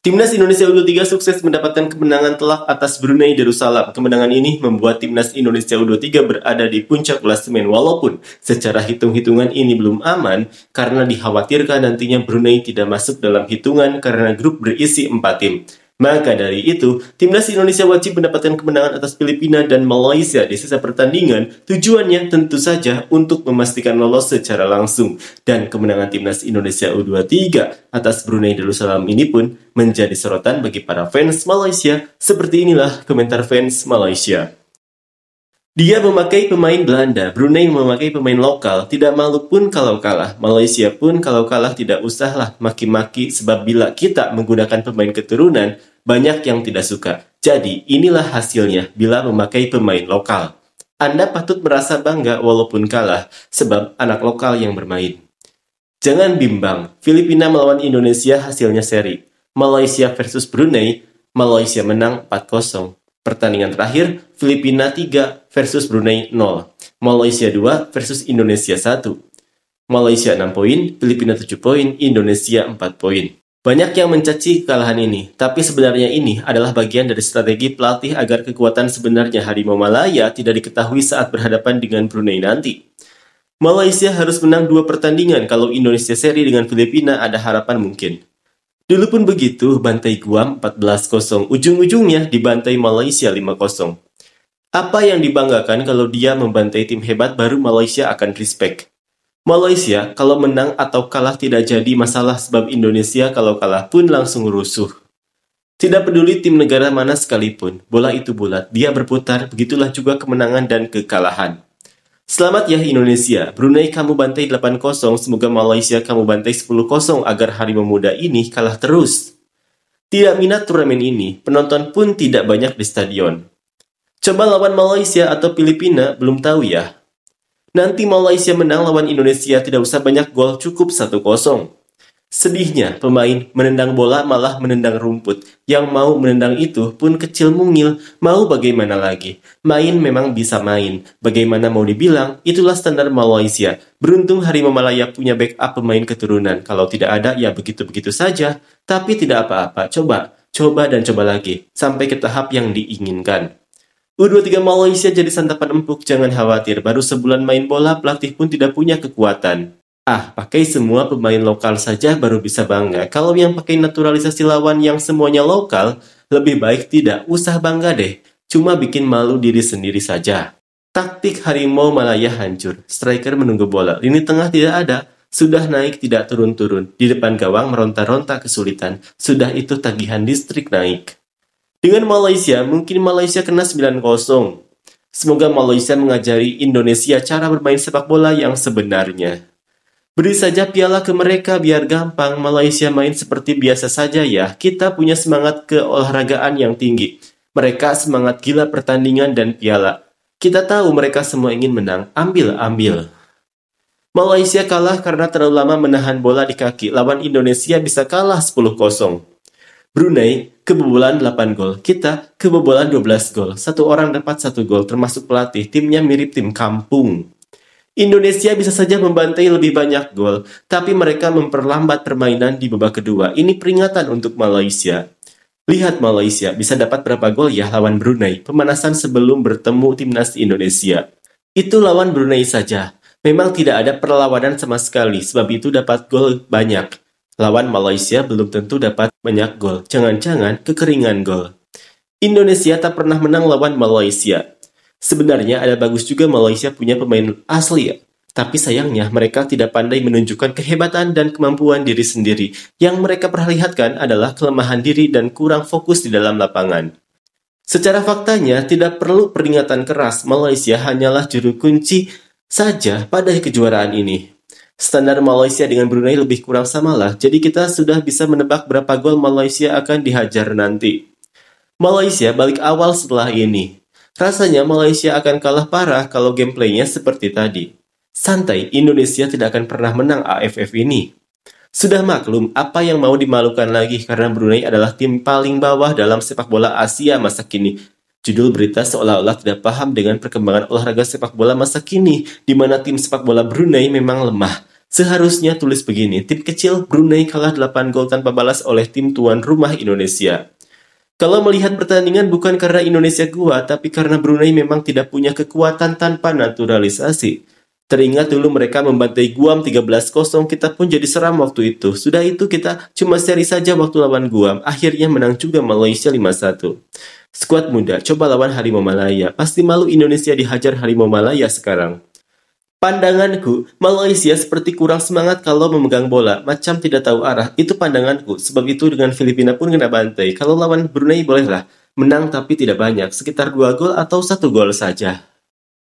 Timnas Indonesia U23 sukses mendapatkan kemenangan telak atas Brunei Darussalam. Kemenangan ini membuat Timnas Indonesia U23 berada di puncak klasemen walaupun secara hitung-hitungan ini belum aman karena dikhawatirkan nantinya Brunei tidak masuk dalam hitungan karena grup berisi 4 tim. Maka dari itu, Timnas Indonesia wajib mendapatkan kemenangan atas Filipina dan Malaysia di sisa pertandingan. Tujuannya tentu saja untuk memastikan lolos secara langsung. Dan kemenangan Timnas Indonesia U23 atas Brunei Darussalam ini pun menjadi sorotan bagi para fans Malaysia. Seperti inilah komentar fans Malaysia. Dia memakai pemain Belanda, Brunei memakai pemain lokal, tidak malu pun kalau kalah. Malaysia pun kalau kalah tidak usahlah maki-maki sebab bila kita menggunakan pemain keturunan, banyak yang tidak suka. Jadi inilah hasilnya bila memakai pemain lokal. Anda patut merasa bangga walaupun kalah, sebab anak lokal yang bermain. Jangan bimbang, Filipina melawan Indonesia hasilnya seri. Malaysia versus Brunei, Malaysia menang 4-0. Pertandingan terakhir, Filipina 3 versus Brunei 0. Malaysia 2 versus Indonesia 1. Malaysia 6 poin, Filipina 7 poin, Indonesia 4 poin. Banyak yang mencaci kekalahan ini, tapi sebenarnya ini adalah bagian dari strategi pelatih agar kekuatan sebenarnya Harimau Malaya tidak diketahui saat berhadapan dengan Brunei nanti. Malaysia harus menang 2 pertandingan kalau Indonesia seri dengan Filipina ada harapan mungkin. Dulu pun begitu, bantai Guam 14-0, ujung-ujungnya dibantai Malaysia 5-0. Apa yang dibanggakan kalau dia membantai tim hebat baru Malaysia akan respect. Malaysia kalau menang atau kalah tidak jadi masalah sebab Indonesia kalau kalah pun langsung rusuh. Tidak peduli tim negara mana sekalipun, bola itu bulat, dia berputar, begitulah juga kemenangan dan kekalahan. Selamat ya Indonesia, Brunei kamu bantai 8-0, semoga Malaysia kamu bantai 10-0 agar Harimau Muda ini kalah terus. Tidak minat turnamen ini, penonton pun tidak banyak di stadion. Coba lawan Malaysia atau Filipina, belum tahu ya. Nanti Malaysia menang lawan Indonesia tidak usah banyak gol, cukup 1-0. Sedihnya, pemain menendang bola malah menendang rumput. Yang mau menendang itu pun kecil mungil. Mau bagaimana lagi? Main memang bisa main. Bagaimana mau dibilang? Itulah standar Malaysia. Beruntung Harimau Malaya punya backup pemain keturunan. Kalau tidak ada, ya begitu-begitu saja. Tapi tidak apa-apa. Coba dan coba lagi. Sampai ke tahap yang diinginkan. U23 Malaysia jadi santapan empuk. Jangan khawatir. Baru sebulan main bola, pelatih pun tidak punya kekuatan. Pakai semua pemain lokal saja baru bisa bangga. Kalau yang pakai naturalisasi lawan yang semuanya lokal, lebih baik tidak usah bangga deh. Cuma bikin malu diri sendiri saja. Taktik Harimau Malaya hancur. Striker menunggu bola. Lini tengah tidak ada. Sudah naik tidak turun-turun. Di depan gawang meronta-ronta kesulitan. Sudah itu tagihan listrik naik. Dengan Malaysia, mungkin Malaysia kena 9-0. Semoga Malaysia mengajari Indonesia cara bermain sepak bola yang sebenarnya. Beri saja piala ke mereka biar gampang. Malaysia main seperti biasa saja ya. Kita punya semangat keolahragaan yang tinggi. Mereka semangat gila pertandingan dan piala. Kita tahu mereka semua ingin menang. Ambil. Malaysia kalah karena terlalu lama menahan bola di kaki. Lawan Indonesia bisa kalah 10-0. Brunei kebobolan 8 gol. Kita kebobolan 12 gol. Satu orang dapat 1 gol termasuk pelatih. Timnya mirip tim kampung. Indonesia bisa saja membantai lebih banyak gol, tapi mereka memperlambat permainan di babak kedua. Ini peringatan untuk Malaysia. Lihat Malaysia bisa dapat berapa gol ya lawan Brunei, pemanasan sebelum bertemu timnas Indonesia. Itu lawan Brunei saja. Memang tidak ada perlawanan sama sekali, sebab itu dapat gol banyak. Lawan Malaysia belum tentu dapat banyak gol. Jangan-jangan kekeringan gol. Indonesia tak pernah menang lawan Malaysia. Sebenarnya ada bagus juga Malaysia punya pemain asli ya. Tapi sayangnya mereka tidak pandai menunjukkan kehebatan dan kemampuan diri sendiri. Yang mereka perlihatkan adalah kelemahan diri dan kurang fokus di dalam lapangan. Secara faktanya tidak perlu peringatan keras, Malaysia hanyalah juru kunci saja pada kejuaraan ini. Standar Malaysia dengan Brunei lebih kurang samalah, jadi kita sudah bisa menebak berapa gol Malaysia akan dihajar nanti. Malaysia balik awal setelah ini. Rasanya Malaysia akan kalah parah kalau gameplaynya seperti tadi. Santai, Indonesia tidak akan pernah menang AFF ini. Sudah maklum, apa yang mau dimalukan lagi karena Brunei adalah tim paling bawah dalam sepak bola Asia masa kini. Judul berita seolah-olah tidak paham dengan perkembangan olahraga sepak bola masa kini, di mana tim sepak bola Brunei memang lemah. Seharusnya tulis begini, tim kecil Brunei kalah 8 gol tanpa balas oleh tim tuan rumah Indonesia. Kalau melihat pertandingan bukan karena Indonesia kuat, tapi karena Brunei memang tidak punya kekuatan tanpa naturalisasi. Teringat dulu mereka membantai Guam 13-0, kita pun jadi seram waktu itu. Sudah itu kita cuma seri saja waktu lawan Guam, akhirnya menang juga Malaysia 5-1. Skuad muda, coba lawan Harimau Malaya. Pasti malu Indonesia dihajar Harimau Malaya sekarang. Pandanganku, Malaysia seperti kurang semangat kalau memegang bola, macam tidak tahu arah. Itu pandanganku, sebab itu dengan Filipina pun kena bantai. Kalau lawan Brunei bolehlah, menang tapi tidak banyak, sekitar 2 gol atau 1 gol saja.